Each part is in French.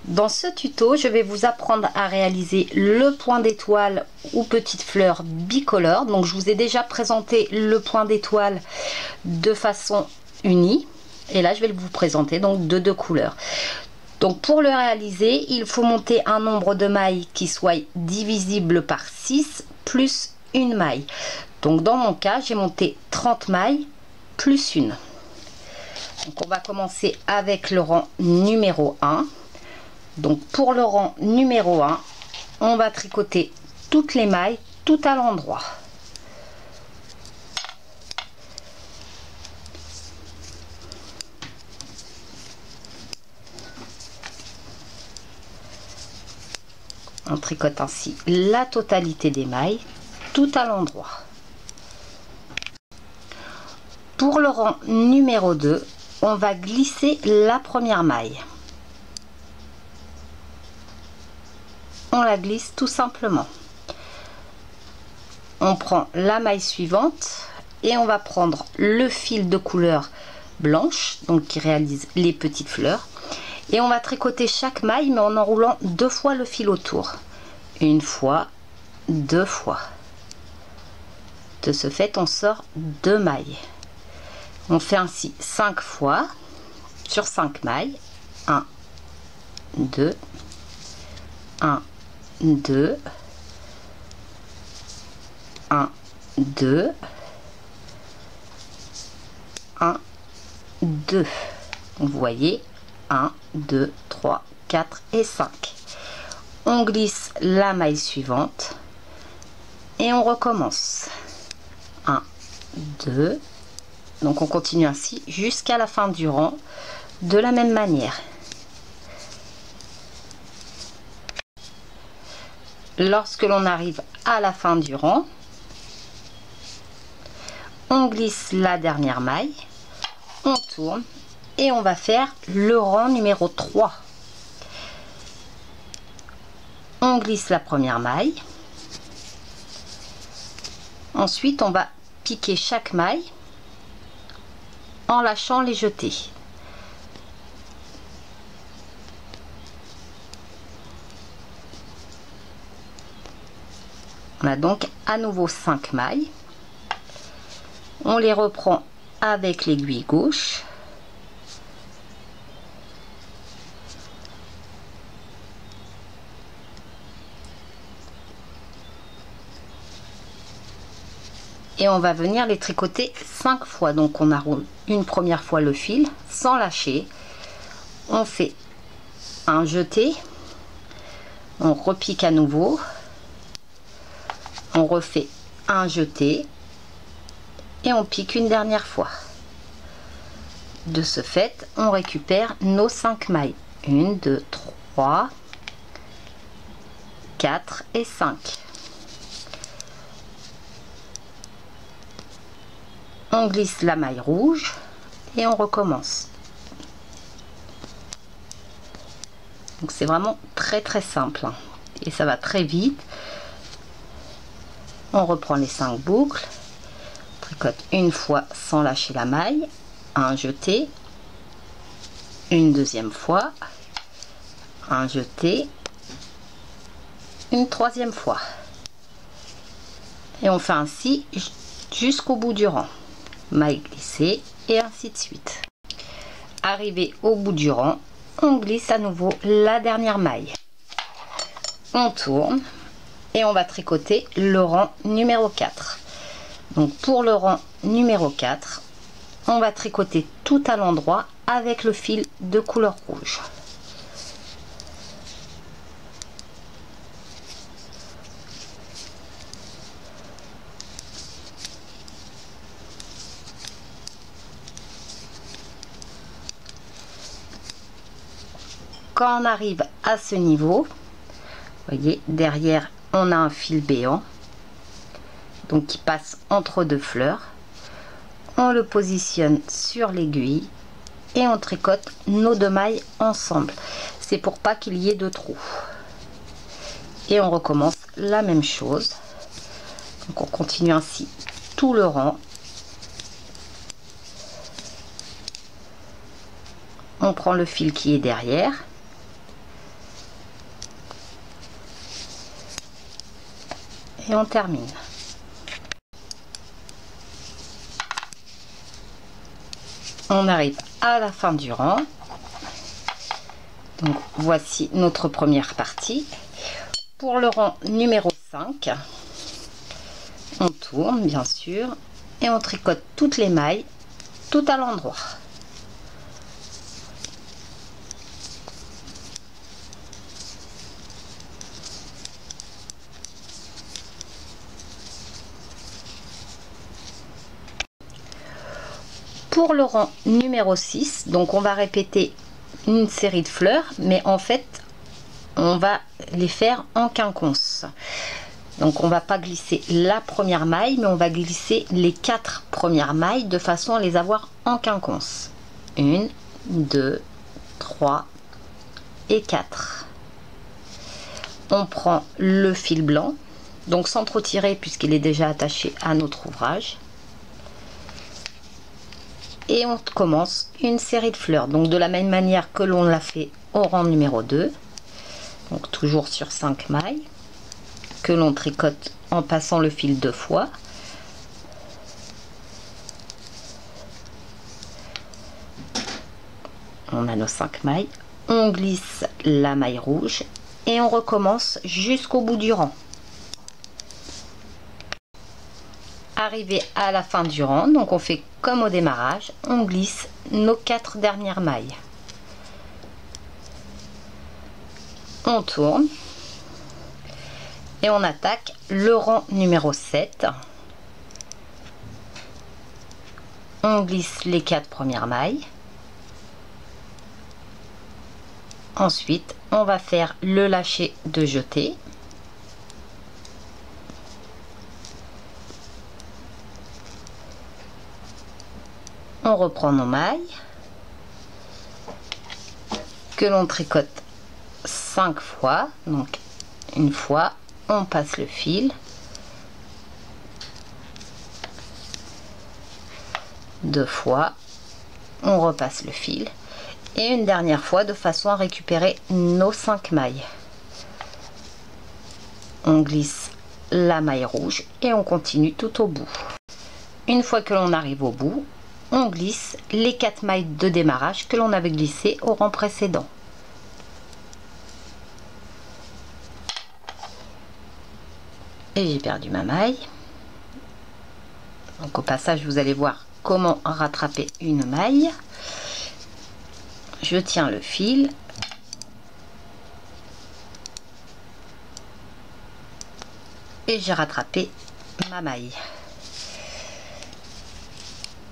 Dans ce tuto, je vais vous apprendre à réaliser le point d'étoile ou petite fleur bicolore. Donc je vous ai déjà présenté le point d'étoile de façon unie. Et là, je vais vous présenter donc de deux couleurs. Donc pour le réaliser, il faut monter un nombre de mailles qui soit divisible par 6 plus une maille. Donc dans mon cas, j'ai monté 30 mailles plus une. Donc on va commencer avec le rang numéro 1. Donc pour le rang numéro 1, on va tricoter toutes les mailles tout à l'endroit. On tricote ainsi la totalité des mailles tout à l'endroit. Pour le rang numéro 2, on va glisser la première maille. On la glisse tout simplement. On prend la maille suivante et on va prendre le fil de couleur blanche, donc qui réalise les petites fleurs, et on va tricoter chaque maille mais en enroulant 2 fois le fil autour. Une fois, 2 fois. De ce fait, on sort 2 mailles. On fait ainsi 5 fois sur 5 mailles. 1, 2, 1, 2, 1, 2, 1, 2. Vous voyez, 1, 2, 3, 4 et 5. On glisse la maille suivante et on recommence. 1, 2. Donc on continue ainsi jusqu'à la fin du rang de la même manière. Lorsque l'on arrive à la fin du rang, on glisse la dernière maille, on tourne et on va faire le rang numéro 3. On glisse la première maille. Ensuite, on va piquer chaque maille en lâchant les jetés. On a donc à nouveau 5 mailles. On les reprend avec l'aiguille gauche. Et on va venir les tricoter 5 fois. Donc on enroule une première fois le fil sans lâcher. On fait un jeté. On repique à nouveau. On refait un jeté et on pique une dernière fois. De ce fait, on récupère nos 5 mailles. 1, 2, 3, 4 et 5. On glisse la maille rouge et on recommence. Donc c'est vraiment très simple hein. Et ça va très vite. On reprend les 5 boucles, tricote une fois sans lâcher la maille, un jeté, une deuxième fois, un jeté, une troisième fois. Et on fait ainsi jusqu'au bout du rang. Maille glissée et ainsi de suite. Arrivé au bout du rang, on glisse à nouveau la dernière maille. On tourne. Et on va tricoter le rang numéro 4. Donc pour le rang numéro 4, on va tricoter tout à l'endroit avec le fil de couleur rouge. Quand on arrive à ce niveau, vous voyez, derrière on a un fil béant donc qui passe entre 2 fleurs. On le positionne sur l'aiguille et on tricote nos 2 mailles ensemble. C'est pour pas qu'il y ait de trous. Et on recommence la même chose. Donc on continue ainsi tout le rang. On prend le fil qui est derrière et on termine. On arrive à la fin du rang. Donc voici notre première partie. Pour le rang numéro 5, on tourne bien sûr et on tricote toutes les mailles tout à l'endroit. Pour le rang numéro 6, donc on va répéter une série de fleurs, mais en fait on va les faire en quinconce. Donc on va pas glisser la première maille, mais on va glisser les 4 premières mailles de façon à les avoir en quinconce. 1, 2, 3 et 4. On prend le fil blanc, donc sans trop tirer puisqu'il est déjà attaché à notre ouvrage. Et on commence une série de fleurs, donc de la même manière que l'on l'a fait au rang numéro 2, donc toujours sur 5 mailles que l'on tricote en passant le fil 2 fois. On a nos 5 mailles, on glisse la maille rouge et on recommence jusqu'au bout du rang. Arrivé à la fin du rang, donc on fait comme au démarrage, on glisse nos 4 dernières mailles. On tourne et on attaque le rang numéro 7. On glisse les 4 premières mailles. Ensuite, on va faire le lâcher de jeter. On reprend nos mailles que l'on tricote 5 fois. Donc une fois, on passe le fil. 2 fois, on repasse le fil. Et une dernière fois de façon à récupérer nos 5 mailles. On glisse la maille rouge et on continue tout au bout. Une fois que l'on arrive au bout, on glisse les 4 mailles de démarrage que l'on avait glissées au rang précédent. Et j'ai perdu ma maille. Donc au passage, vous allez voir comment rattraper une maille. Je tiens le fil. Et j'ai rattrapé ma maille.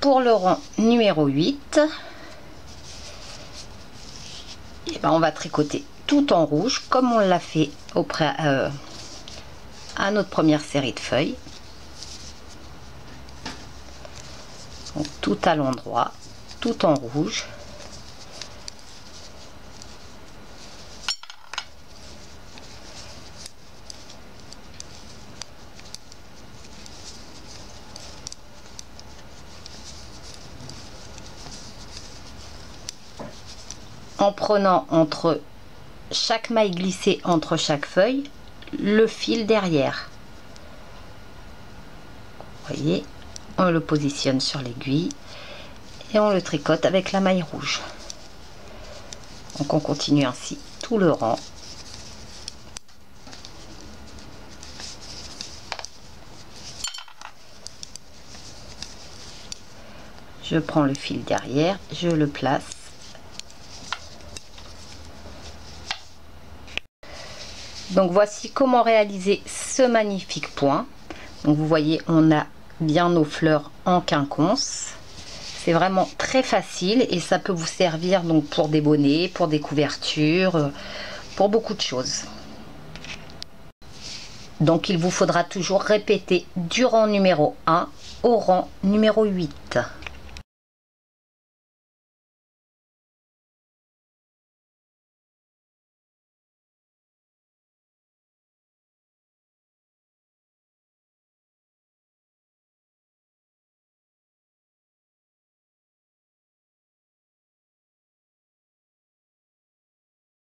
Pour le rang numéro 8, et ben on va tricoter tout en rouge comme on l'a fait à notre première série de feuilles. Donc tout à l'endroit, tout en rouge. En prenant entre chaque maille glissée entre chaque feuille le fil derrière. Vous voyez, on le positionne sur l'aiguille et on le tricote avec la maille rouge. Donc on continue ainsi tout le rang. Je prends le fil derrière, je le place. Donc voici comment réaliser ce magnifique point. Donc vous voyez, on a bien nos fleurs en quinconce. C'est vraiment très facile et ça peut vous servir donc pour des bonnets, pour des couvertures, pour beaucoup de choses. Donc il vous faudra toujours répéter du rang numéro 1 au rang numéro 8.